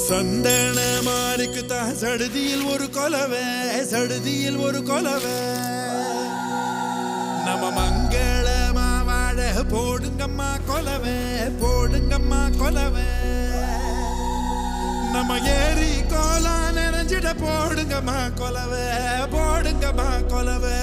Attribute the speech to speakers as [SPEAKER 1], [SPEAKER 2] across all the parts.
[SPEAKER 1] சந்தன மாறிக்குத்தான் சடுதியில் ஒரு கொலவை, சடுதியில் ஒரு கொலவை. நம்ம மங்களமா வாழ போடுங்கம்மா கொலவை, போடுங்கம்மா கொலவை. நம்ம ஏரி கோலா நிறைஞ்சிட போடுங்கம்மா கொலவை, போடுங்கம்மா கொலவை.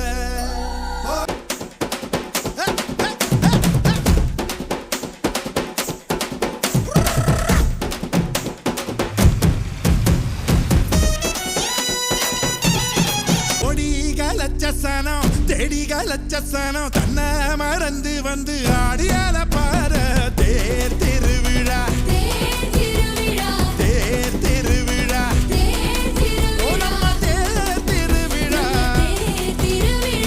[SPEAKER 1] லட்சசனம் தேடிக லட்சசனம் தன்னை மறந்து வந்து ஆடியால பாரு. தேர் திருவிழா, தேர் திருவிழா, நம்ம தேர் திருவிழா,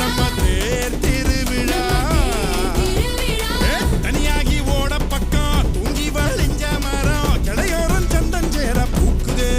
[SPEAKER 1] நம்ம தேர் திருவிழா. தனியாகி ஓட பக்கம் தூங்கி வழிஞ்ச மரம் கிளையோரம் சந்தஞ்சேர பூக்குதே.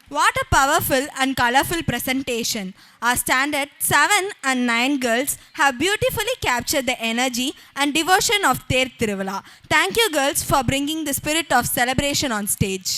[SPEAKER 2] What a powerful and colorful presentation. Our standard 7 and 9 girls have beautifully captured the energy and devotion of Ther Thiruvizha. Thank you girls for bringing the spirit of celebration on stage.